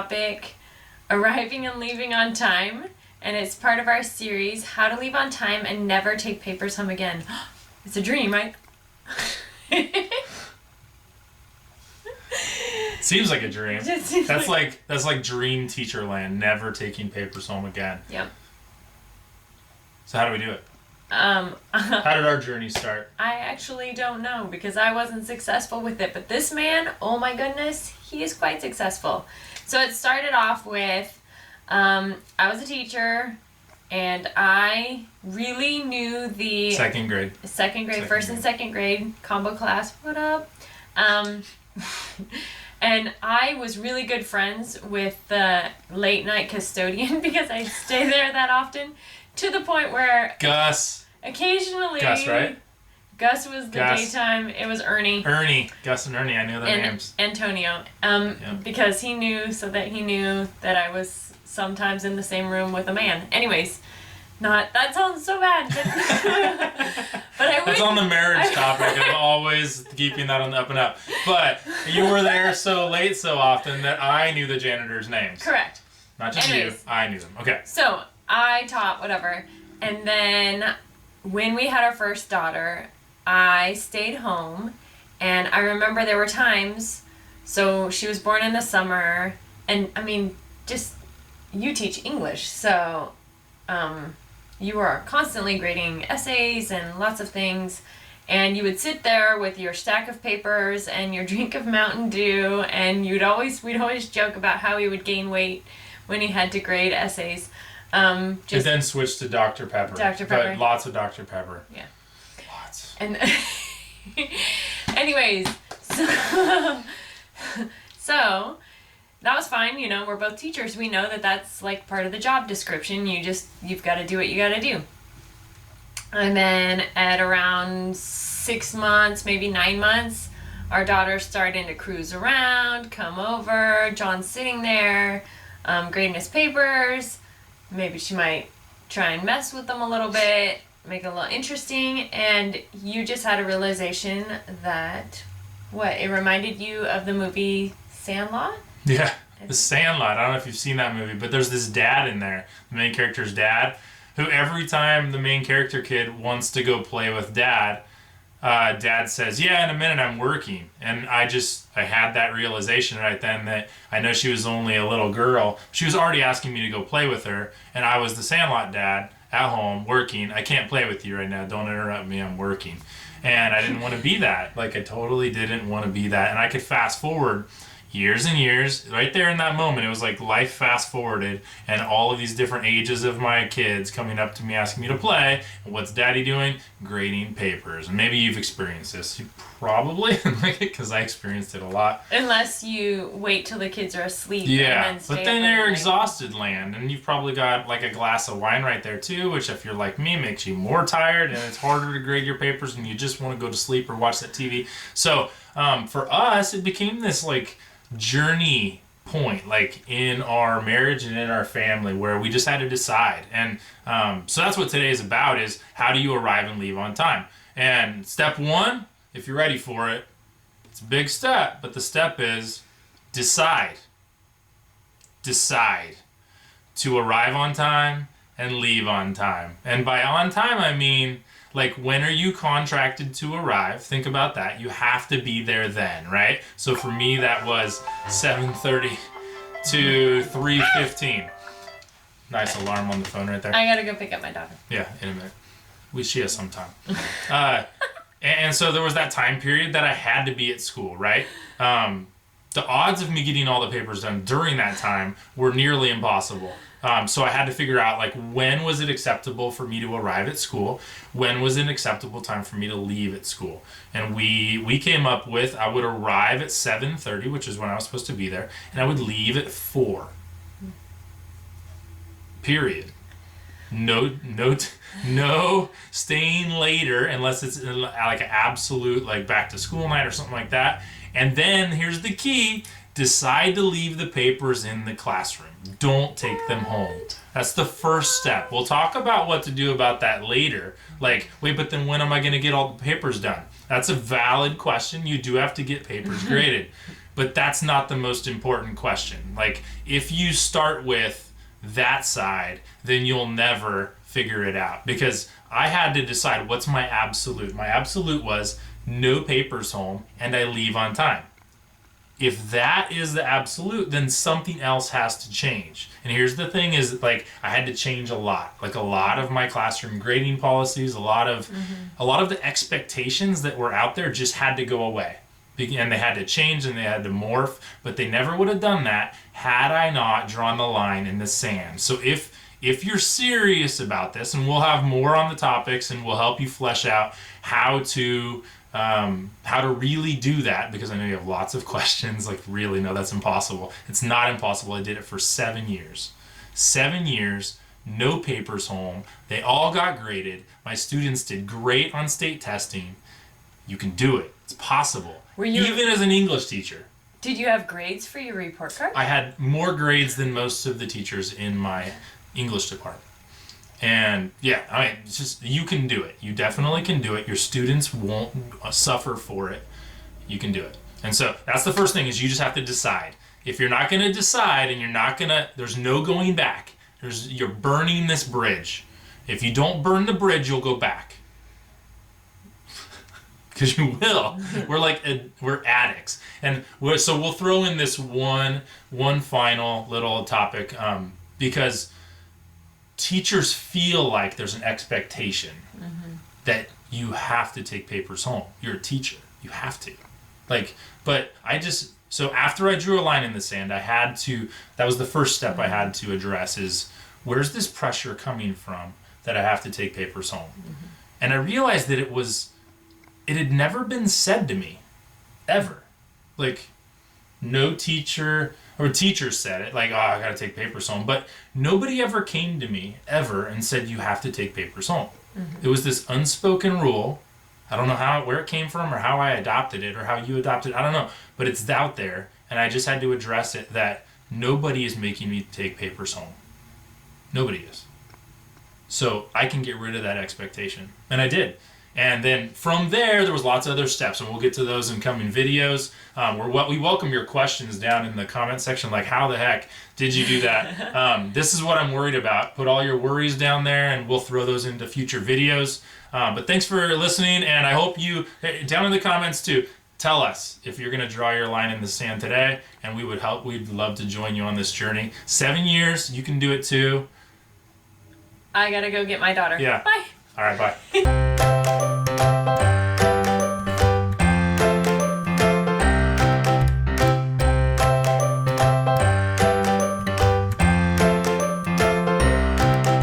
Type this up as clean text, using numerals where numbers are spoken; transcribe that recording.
topic, arriving and leaving on time. And it's part of our series, How to Leave on Time and Never Take Papers Home Again. It's a dream, right? Seems like a dream. That's like dream teacher land, never taking papers home again. Yep. So how do we do it? How did our journey start? I actually don't know because I wasn't successful with it. But this man, oh my goodness, he is quite successful. So it started off with, I was a teacher and I really knew the... Second grade, first and second grade combo class. What up? And I was really good friends with the late night custodian because I'd stay there that often. To the point where... Gus. Occasionally... Gus, right? Gus was the daytime. It was Ernie. Gus and Ernie. I knew their names. Antonio. Because he knew that I was sometimes in the same room with a man. Anyways, that sounds so bad. But I would. That's on the marriage topic of always keeping that on the up and up. But you were there so late so often that I knew the janitors' names. Correct. Not just you. I knew them. Okay. So I taught whatever. And then when we had our first daughter, I stayed home, and I remember there were times, so she was born in the summer, and I mean, just, you teach English, so you are constantly grading essays and lots of things, and you would sit there with your stack of papers and your drink of Mountain Dew, and we'd always joke about how he would gain weight when he had to grade essays. And then switch to Dr. Pepper. Dr. Pepper. But lots of Dr. Pepper. Yeah. Lots. And anyways, so that was fine. You know, we're both teachers. We know that that's like part of the job description. You've got to do what you got to do. And then at around 6 months, maybe 9 months, our daughter's starting to cruise around, come over. John's sitting there, grading his papers. Maybe she might try and mess with them a little bit, make it a little interesting, and you just had a realization that, it reminded you of the movie Sandlot? Yeah, The Sandlot. I don't know if you've seen that movie, but there's this dad in there, the main character's dad, who every time the main character kid wants to go play with dad, dad says, yeah, in a minute I'm working. And I had that realization right then that I know she was only a little girl. She was already asking me to go play with her, and I was the Sandlot dad at home working. I can't play with you right now. Don't interrupt me. I'm working. And I didn't want to be that. Like, I totally didn't want to be that. And I could fast forward years and years. Right there in that moment, it was like life fast forwarded, and all of these different ages of my kids coming up to me asking me to play. And what's daddy doing? Grading papers. And maybe you've experienced this. You probably, because I experienced it a lot. Unless you wait till the kids are asleep. Yeah, and then stay but then up they're all night. exhausted land, and you've probably got like a glass of wine right there too, which if you're like me makes you more tired, and it's harder to grade your papers, and you just want to go to sleep or watch that TV. So for us, it became this like journey point, like in our marriage and in our family, where we just had to decide. And so that's what today is about, is how do you arrive and leave on time. And step one, if you're ready for it, it's a big step, but the step is decide to arrive on time and leave on time. And by on time, I mean, like, when are you contracted to arrive? Think about that. You have to be there then, right? So for me, that was 7:30 to 3:15. Nice alarm on the phone right there. I gotta go pick up my daughter. Yeah, in a minute. She has some time. And so there was that time period that I had to be at school, right? The odds of me getting all the papers done during that time were nearly impossible. So I had to figure out, like, when was it acceptable for me to arrive at school? When was an acceptable time for me to leave at school? And we came up with, I would arrive at 7:30, which is when I was supposed to be there, and I would leave at 4. Period. No staying later unless it's like an absolute, like, back to school night or something like that. And then here's the key: decide to leave the papers in the classroom. Don't take them home. That's the first step. We'll talk about what to do about that later. Like, wait, but then when am I going to get all the papers done? That's a valid question. You do have to get papers graded. But that's not the most important question. Like, if you start with that side, then you'll never figure it out. Because I had to decide, what's my absolute? My absolute was no papers home and I leave on time. If that is the absolute, then something else has to change. And here's the thing is, like, I had to change a lot. Like, a lot of my classroom grading policies, a lot of the expectations that were out there just had to go away. And they had to change and they had to morph, but they never would have done that had I not drawn the line in the sand. So if you're serious about this, and we'll have more on the topics and we'll help you flesh out how to really do that, because I know you have lots of questions, like, really, no, that's impossible. It's not impossible. I did it for 7 years. 7 years, no papers home. They all got graded. My students did great on state testing. You can do it. It's possible. Even as an English teacher. Did you have grades for your report card? I had more grades than most of the teachers in my English department. And yeah, I mean, it's just, you can do it. You definitely can do it. Your students won't suffer for it. You can do it. And so that's the first thing, is you just have to decide. If you're not going to decide and you're not going to, there's no going back. You're burning this bridge. If you don't burn the bridge, you'll go back. Because you will. We're addicts. And so we'll throw in this one final little topic, because teachers feel like there's an expectation that you have to take papers home. You're a teacher. You have to. So after I drew a line in the sand, that was the first step I had to address, is, where's this pressure coming from that I have to take papers home? And I realized that it had never been said to me, ever. Like, no teacher, or teachers said it, like, oh, I gotta take papers home. But nobody ever came to me, ever, and said, you have to take papers home. It was this unspoken rule. I don't know where it came from, or how I adopted it, or how you adopted it. I don't know. But it's out there, and I just had to address it, that nobody is making me take papers home. Nobody is. So I can get rid of that expectation. And I did. And then from there was lots of other steps, and we'll get to those in coming videos. We welcome your questions down in the comment section, like, how the heck did you do that? This is what I'm worried about. Put all your worries down there, and we'll throw those into future videos. But thanks for listening, and I hope you, down in the comments too, tell us if you're going to draw your line in the sand today, and we'd love to join you on this journey. 7 years, you can do it too. I gotta go get my daughter. Yeah. Bye. All right, bye.